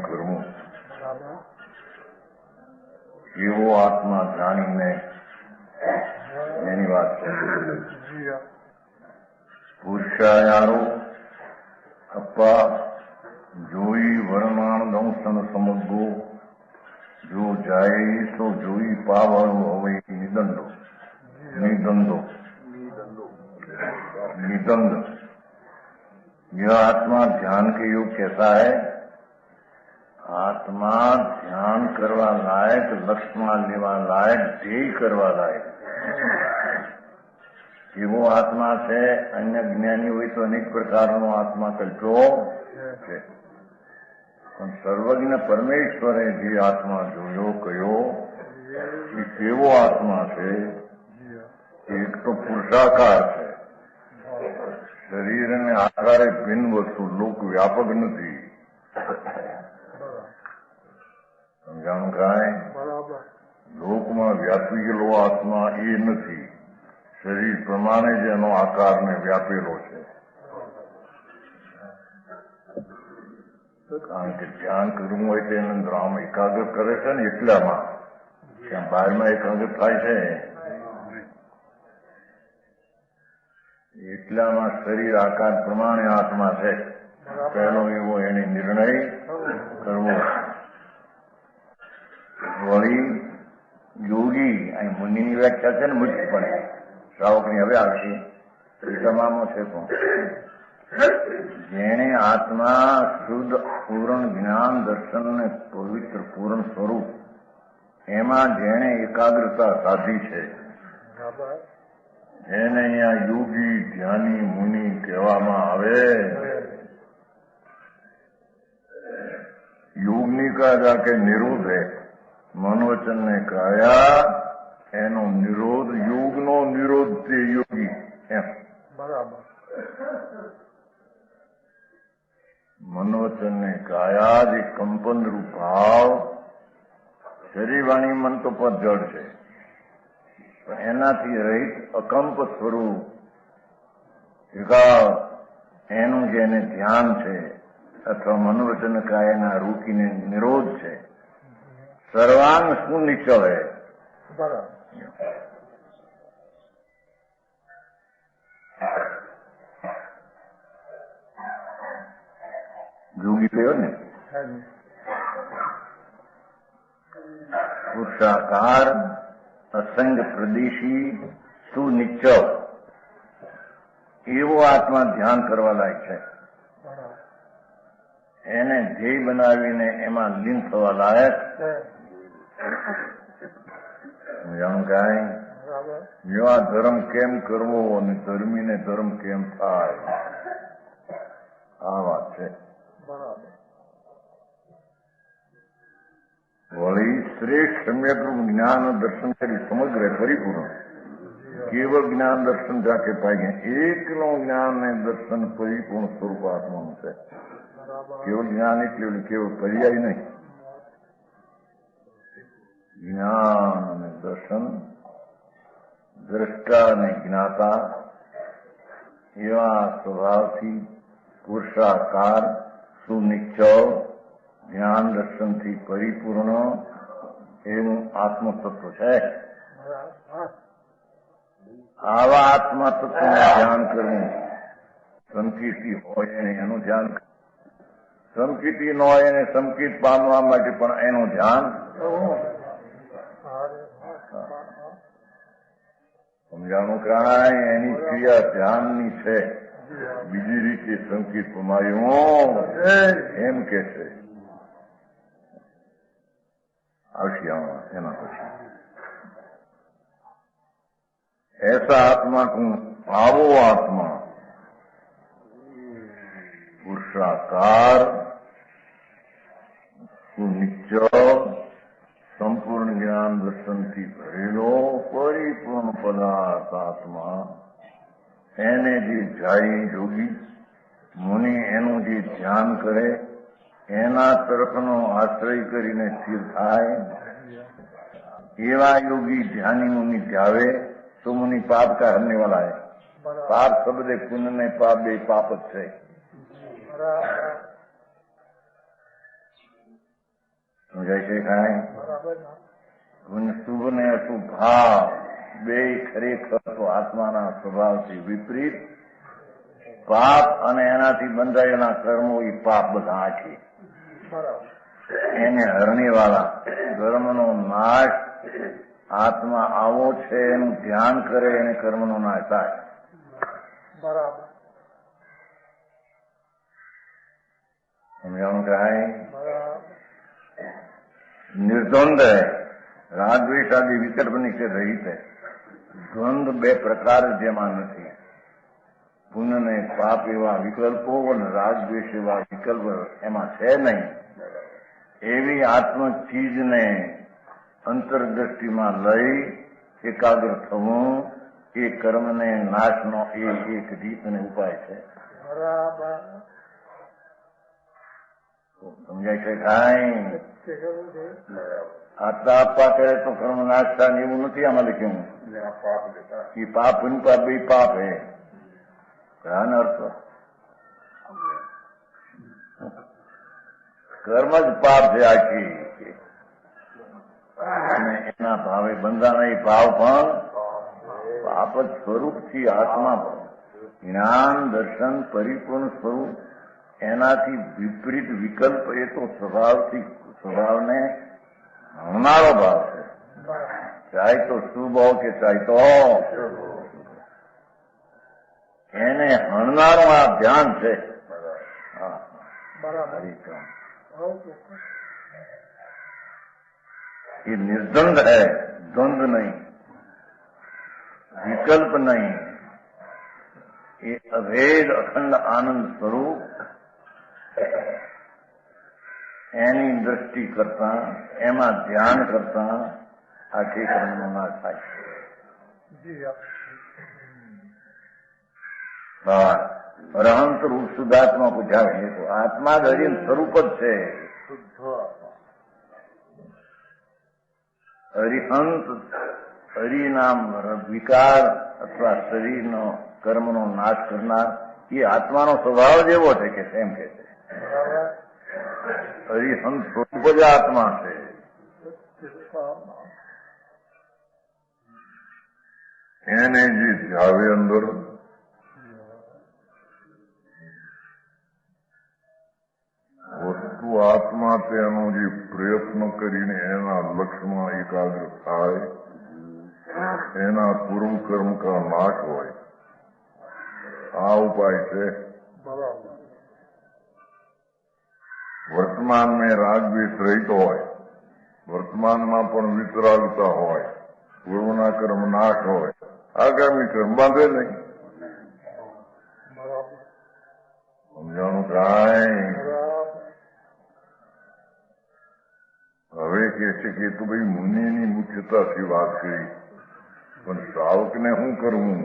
કરવું એવો આત્મા જાણીને એની વાત છે. પુરુષાયારો અપ્પા જોઈ વર્ણાણ દંશન સમગ્રો જો જાય તો જોઈ પાવાળો હવે નિદંડો निदंड. यह आत्मा ध्यान के योग कैसा है? आत्मा ध्यान करवा लायक, लक्ष्य लेवा लायक, ध्येय करवा लायक એવો આત્મા છે. અન્ય જ્ઞાની હોય તો અનેક પ્રકારનો આત્મા કલ્પ્યો છે, પણ સર્વજ્ઞ પરમેશ્વરે જે આત્મા જોયો કયો એ કેવો આત્મા છે? એક તો પુરુષાકાર છે, શરીરને આકારે ભિન્ન વસ્તુ, લોક વ્યાપક નથી. સમજાણું કાંઈ? લોકમાં વ્યાપી ગયેલો આત્મા એ નથી, શરીર પ્રમાણે જ એનો આકારને વ્યાપેલો છે. કારણ કે ધ્યાન કરવું હોય તો એને અંદર આમ એકાગ્ર કરે છે ને, એટલામાં ત્યાં બહારમાં એકાગ્ર થાય છે. એટલામાં શરીર આકાર પ્રમાણે આત્મા છે. પહેલો એવો એને નિર્ણય કરવો. વળી યોગી, અહીં મુનિની વ્યાખ્યા છે ને, મુક્તપણે શ્રાવકની હવે આવશે એ તમામ છે. પણ જેણે આત્મા શુદ્ધ પૂર્ણ જ્ઞાન દર્શન ને પવિત્ર પૂર્ણ સ્વરૂપ એમાં જેણે એકાગ્રતા સાધી છે એને અહીંયા યોગી ધ્યાની મુનિ કહેવામાં આવે. યોગની કાયા કે નિરોધ હે, મનોવચન ને કાયા એનો નિરોધ, યોગનો નિરોધ તે યોગી એમ. બરાબર. મનોવચન ને કાયા જે કંપન રૂપ ભાવ, શરીર વાણી મન તો પદ જડ છે, એનાથી રહિત અકંપ સ્વરૂપ એનું જેને ધ્યાન છે અથવા મનોવચન કાયના રૂકીને નિરોધ છે, સર્વાંગ સુનિશ્ચલ હે. બરાબર. જોગી થયો ને, પુરુષાકાર અસંગ પ્રદેશી સુનિશ્ચલ એવો આત્મા ધ્યાન કરવા લાયક છે. એને ધ્યેય બનાવીને એમાં લીન થવા લાયક. જાણું કાંઈ એવા ધર્મ કેમ કરવો અને ધર્મીને ધર્મ કેમ થાય, આ વાત છે. વળી શ્રેષ્ઠ સમ્યકરૂપ જ્ઞાન દર્શન કરી સમગ્ર પરિપૂર્ણ કેવળ જ્ઞાન દર્શન જાકે પાઈ ગયા. એકલો જ્ઞાન ને દર્શન પરિપૂર્ણ સ્વરૂપ આત્માનું છે. કેવળ જ્ઞાન એટલે કેવળ પર્યાય નહીં, જ્ઞાન અને દર્શન, દ્રષ્ટા અને જ્ઞાતા એવા સ્વભાવથી પુરુષાકાર સુનિશ્ચલ જ્ઞાન દર્શનથી પરિપૂર્ણ એવું આત્મતત્વ છે. આવા આત્મતત્વનું ધ્યાન કરવું. સંકિતિ હોય એને એનું ધ્યાન, સંકિતિ ન હોય એને સંકિત પામવા માટે પણ એનું ધ્યાન. સમજાણું કાંઈ? એની ક્રિયા ધ્યાનની છે, બીજી રીતે સંકિત પમાયું એમ કે છે. આવશે એના પછી ऐसा आत्मा को आवो आत्मा पुरुषाकार सुनिश्चल संपूर्ण ज्ञान दर्शन થી ભરેલો પરિપૂર્ણ પદાર્થ આત્મા, એને જે જાય જોગી મુનિ એનું જે ધ્યાન કરે, એના તરફનો આશ્રય કરીને સ્થિર થાય, એવા યોગી ધ્યાની મુનિ ધ્યાવે तो मुनि पाप का हरने वाला है. पाप शब्द पुण्य नहीं, पाप बे पाप જ છે. સમજાય છે કાંઈ? શુભ ને અશુભ ભાવ બે ખરેખર તો આત્માના સ્વભાવથી વિપરીત. પાપ અને એનાથી બંધાયેલા કર્મો એ પાપ બધા આખી એને હરણીવાળા કર્મનો નાશ આત્મા આવો છે એનું ધ્યાન કરે એને કર્મનો નાશ થાય. બરાબર. સમજાણું કાંઈ? નિર્દ્વંદ है, રાગદ્વેષ આદિ વિકલ્પની કે રહિત है. દ્વંદ બે પ્રકાર જેમાં નથી. પુણ્ય ને પાપ એવા વિકલ્પો અને રાગદ્વેષ એવા વિકલ્પ એમાં છે નહીં. એવી આત્મ ચીજને અંતરદ્રષ્ટિમાં લઈ એકાગ્ર થવું એ કર્મને નાશનો એ એક રીત અને ઉપાય છે. બરાબર. સમજાય છે કાંઈ? આટલા આપવા કરે તો કર્મ નાશ થાય એવું નથી આમાં લખ્યું. એ પાપ પાપ બે પાપ હે. કયા અર્થ? કર્મ જ પાપ છે આખી. અને એના ભાવે બંધાના ભાવ પણ પાપ જ સ્વરૂપથી આત્મા જ્ઞાન દર્શન પરિપૂર્ણ સ્વરૂપ એનાથી વિપરીત વિકલ્પ એ તો સ્વભાવને હણનારો ભાવ છે. ચાહે તો શુભ હો કે ચાહે તો એને હણનારો આ ધ્યાન છે. ये निर्द्वंद है, द्वंद नहीं, विकल्प नहीं. ये अभेद अखंड आनंद स्वरूप એની દ્રષ્ટિ કરતા એમાં ધ્યાન કરતા આખી કર્મનો નાશ થાય છે. અરહંત રૂપ શુદ્ધાત્મા પૂછાવે તો આત્મા જ હરિ સ્વરૂપ જ છે. હરિહંત હરિનામ વિકાર અથવા શરીરનો કર્મનો નાશ કરનાર એ આત્માનો સ્વભાવ જ એવો છે કે એમ કે છે. હરિહંત સ્વરૂપ જ આત્મા છે. એને જે જાવે અંદર વસ્તુ આત્મા તેનો જે પ્રયત્ન કરીને એના લક્ષ્યમાં એકાગ્ર થાય એના પૂર્વ કર્મ કા નાશ હોય. આ ઉપાય છે. વર્તમાન में રાગ દ્વેષ રહિત હોય, વર્તમાનમાં પણ વિતરાગતા હોય, પૂર્વના કર્મ નાશ હોય, આગામી કર્મ બાંધે નહીં. સમજાણું કાંઈ? હવે કે છે કે તો ભાઈ મુનિની મુખ્યતાથી વાત કરી પણ શ્રાવકને શું કરવું?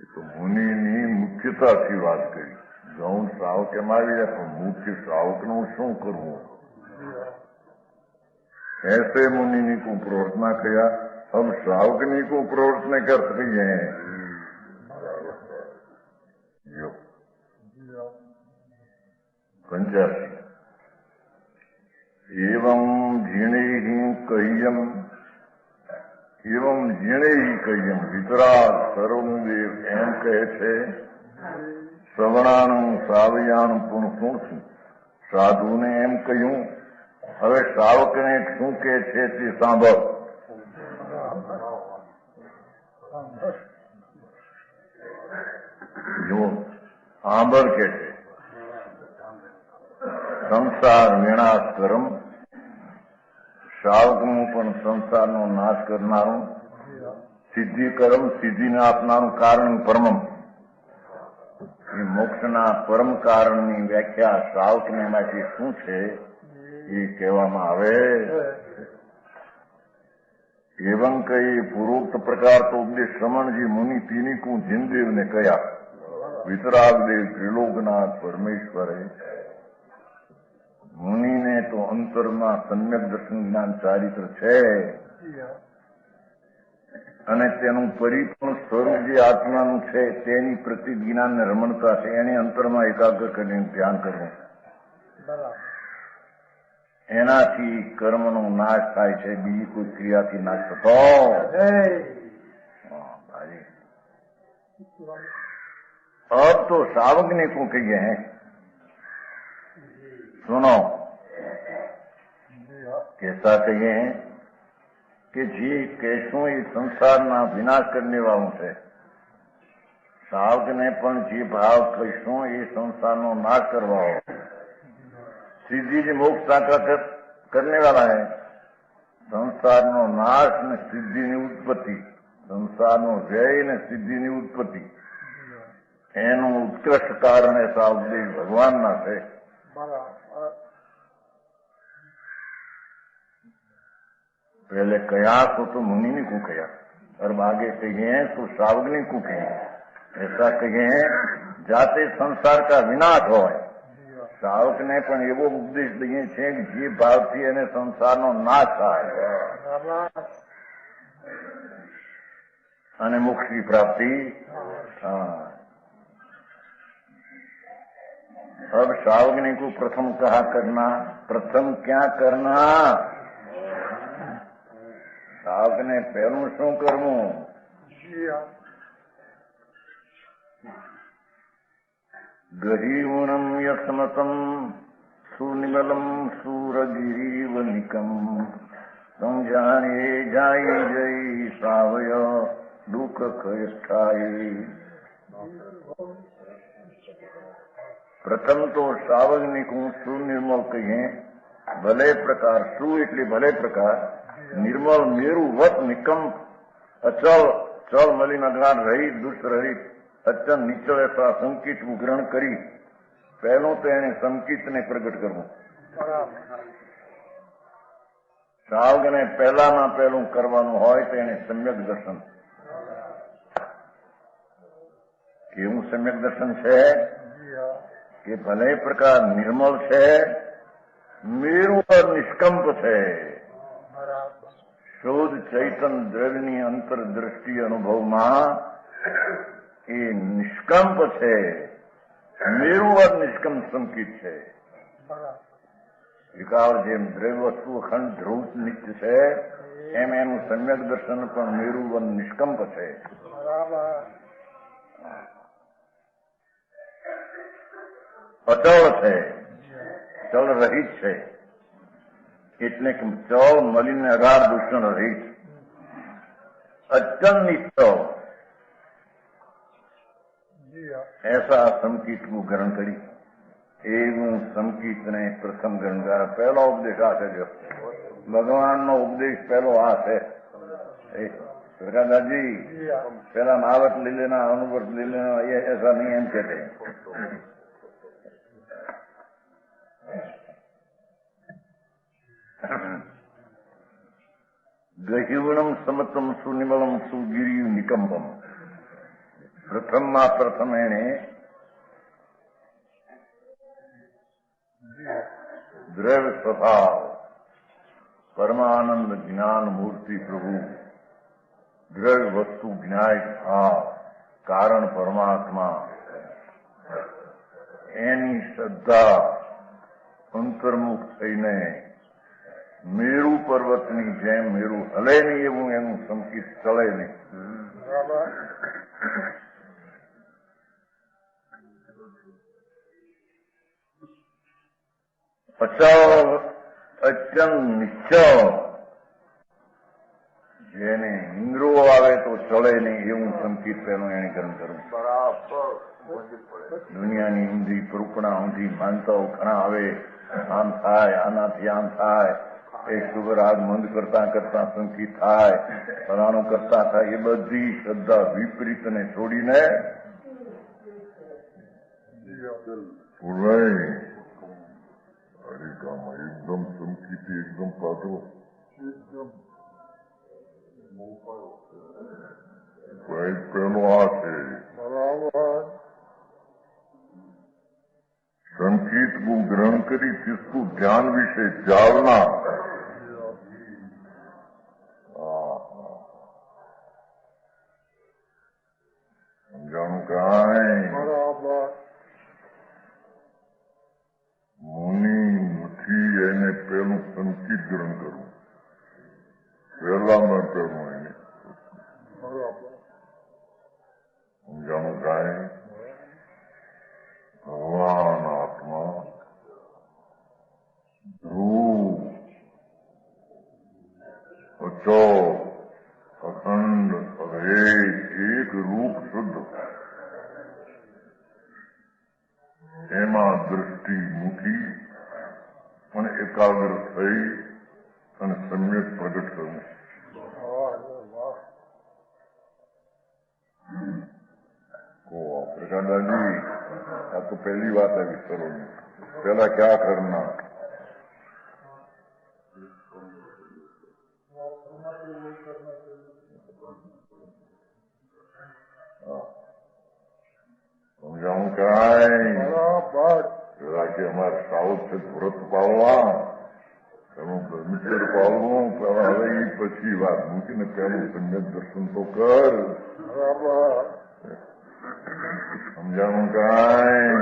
એ તો મુનિની મુખ્યતાથી વાત કરી. ગૌણ શ્રાવક એમ આવી જાય પણ મુખ્ય શ્રાવકનું શું કરવું? ऐसे मुनि को प्रवर्तना किया, हम श्रावकनी को प्रवर्तन कर सकेंगे. जो 85 एवं झीणे ही कह्यम વિતરાગ સર્વદેવ એમ કહે છે. શ્રવણાનું શ્રાવ્યાનું પણ શું છું? સાધુને એમ કહ્યું. હવે શ્રાવકને શું કે છે તે સાંભળ. જો સાંભળ કે છે સંસાર વિનાશ કર્મ, શ્રાવકનું પણ સંસારનો નાશ કરનારું, સિદ્ધિ કર્મ સિદ્ધિને આપનારું કારણ પરમમ. એ મોક્ષના પરમ કારણની વ્યાખ્યા શ્રાવકને માંથી શું છે એ કહેવામાં આવે. એવं કઈ પૂર્વોક્ત પ્રકાર તો ઉપદેશ શ્રમણજી મુનિ તીનિકું જીનદેવને કયા. વિતરાગદેવ ત્રિલોકનાથ પરમેશ્વરે મુનિને તો અંતરમાં સમ્યક દર્શન જ્ઞાન ચારિત્ર છે અને તેનું પરિપૂર્ણ સ્વરૂપ જે આત્માનું છે તેની પ્રતિ જ્ઞાનને રમણતા છે. એને અંતરમાં એકાગ્ર કરીને ધ્યાન કરવું. બરાબર. એનાથી કર્મનો નાશ થાય છે, બીજી કોઈ ક્રિયાથી નાશ થતો જય. भाई अब तो सावग्नि को कहिए हैं, सुनो જી હા. कैसा कहिए हैं कि जी कैसो ये संसाરના વિનાશ करने वालों છે. સાવગને પણ જે ભાવ કહીશું એ સંસારનો નાશ કરવા हो, सीधी जी मोक्ष साक्षात करने वाला है. સંસારનો નાશ ને સિદ્ધિની ઉત્પત્તિ, સંસારનો વ્યય ને સિદ્ધિની ઉત્પત્તિ, એનું ઉત્કૃષ્ટ કારણ એ સાવદેવ ભગવાનના છે. બરાબર. पहले कयास हो तो मुनि ने को कया, और आगे कहे हैं तो सावग्नि को कहे. ऐसा कहे हैं जाते संसार का विनाश हो. સાવક ને પણ એવો ઉપદેશ દઈએ છે કે જે ભાવથી એને સંસારનો નાશ થાય બરાબર. અને મોક્ષની પ્રાપ્તિ. अब सावग्नि को प्रथम कहा करना, प्रथम क्या करना? સાવકને પહેલું શું કરવું? જી હા. ગરીવુણમ યસ્મતમ સુનિમલમ સુરગિરીવનિકમ સમજાણે જાય જય સાવય દુઃખ કષ્ટાય. પ્રથમ તો સાવગ્નિ કો સુનિર્મલ કહીએ. ભલે પ્રકાર, સુ એટલે ભલે પ્રકાર, નિર્મલ મેરુવત નિકંપ, અચલ ચલ મલિન અજ્ઞાન રહિત દુષ્ટ રહિત અચલ નિચળ એસા સંકિતનું ગ્રહણ કરી પહેલું તો એને સંકિતને પ્રગટ કરવું. બરાબર. સાવગને પહેલામાં પહેલું કરવાનું હોય તો એને સમ્યક દર્શન. કેવું સમ્યક દર્શન છે જી હા. કે ભલે પ્રકાર નિર્મળ છે, મેરુ પર નિષ્કંપ છે. બરાબર. શુદ્ધ ચૈતન દ્રવ્યની અંતરદ્રષ્ટિ અનુભવમાં એ નિષ્કંપ છે. મેરુવત નિષ્કંપ સંકિત છે. બરાબર. વિકાર જેમ દ્રવ્ય વસ્તુ અખંડ ધ્રુવ નિત્ય છે, એમ એનું સમ્યક દર્શન પણ મેરુવત નિષ્કંપ છે. બરાબર. અચળ છે, ચળ રહિત છે. એટલે કે ચળ મલિન અગાર દૂષણ રહિત, અચલ નિશ્ચળ, જી હા. ऐसा સંકિતનું ગ્રહણ કરી. એવું સંકિતને પ્રથમ ગ્રહણ. પહેલો ઉપદેશ આ છે. જો ભગવાનનો ઉપદેશ પહેલો આ છે. પ્રકાશદાસજી જી હા. પેલા નાવત ले लेना, अनुभव ले लेना, ये ऐसा नहीं एम कहते हैं. ગહિવણમ સમતમ સુનિમલમ સુગિરિયું નિકંબમ. પ્રથમમાં પ્રથમ એણે દ્રવ્ય સ્વભાવ, પરમાનંદ જ્ઞાન મૂર્તિ પ્રભુ, દ્રવ્ય વસ્તુ જ્ઞાય ભાવ, કારણ પરમાત્મા, એની શ્રદ્ધા અંતર્મુખ થઈને મેરુ પર્વતની જેમ મેરુ હલે નહીં એવું એનું સંકિત ચલે નહીં. બરાબર. અચલ અચલ નિશ્ચળ, જેને ઇન્દ્રો આવે તો ચલે નહીં એવું સંકિત પેલું એને કર્મ કરવું. બરાબર. દુનિયાની ઊંધી કૃપણા ઊંધી માનતાઓ ઘણા આવે, આમ થાય, આનાથી આમ થાય, એક સુગર આગ મંદ કરતા કરતા સંકિત થાય, ફલાણું કરતા થાય, એ બધી શ્રદ્ધા વિપરીતને છોડીને બોલાય હરિકામાં એકદમ સંકિત, એકદમ પાછો પહેલો આ છે. બરાબર. संकेत को ग्रहण करी, जिसको ज्ञान विषय जावना, समझाणु कहा है બરાબર. मुनि સંકિત ગ્રહણ કરવું. પહેલામાં પહેલું એને બરાબર. સમજાણું કાંઈ ભગવાન આત્મા ધ્રુવ અચોલ અખંડ અભેદ એક રૂપ શુદ્ધ એમાં દ્રષ્ટિ મૂકી અને એકાગ્ર થઈ અને સમ્યક પ્રગટ કરવું. પ્રકાંડાજી આ તો પહેલી વાત આવી સરોની. પેલા ક્યાં કરના સમજાવું કાંઈ પેલા કે અમારે સાઉથ છે વ્રત પાળવા એનું પરમિટર પાળવું પેલા હવે એ પછી વાત મૂકીને પેલું સમ્યક દર્શન તો કર. સમજાણું કાંઈ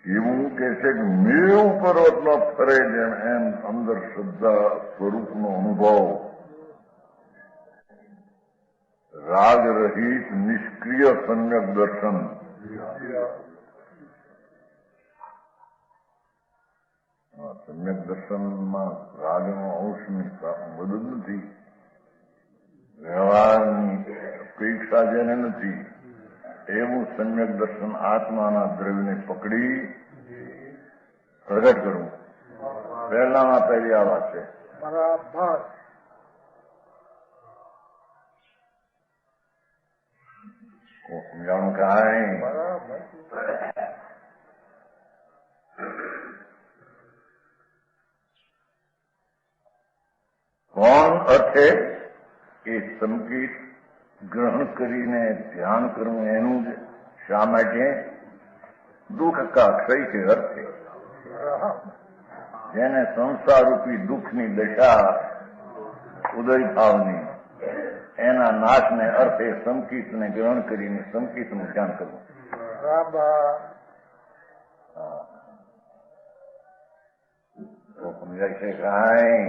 એવું કે છે કે મેવ પર્વતમાં ફરે જેમ એમ અંદર શ્રદ્ધા સ્વરૂપનો અનુભવ રાગ રહિત નિષ્ક્રિય સમ્યક દર્શન. સમ્યક દર્શનમાં રાગનો અંશની મદદ નથી, વ્યવહારની અપેક્ષા જેને નથી એવું સમ્યક દર્શન આત્માના દ્રવ્યને પકડી પ્રગટ કરવું. પહેલામાં પહેલી આ વાત છે. બરાબર. સમજાણું કાંઈ કોણ અર્થે એ સંકેત ગ્રહણ કરીને ધ્યાન કરવું એનું જ શા માટે દુઃખ કા ક્ષય કે અર્થે જેને સંસારરૂપી દુઃખની દશા ઉદય ભાવની એના નાશને અર્થે સંકિતને ગ્રહણ કરીને સંકિતનું ધ્યાન કરવું. સમજાય છે કાંઈ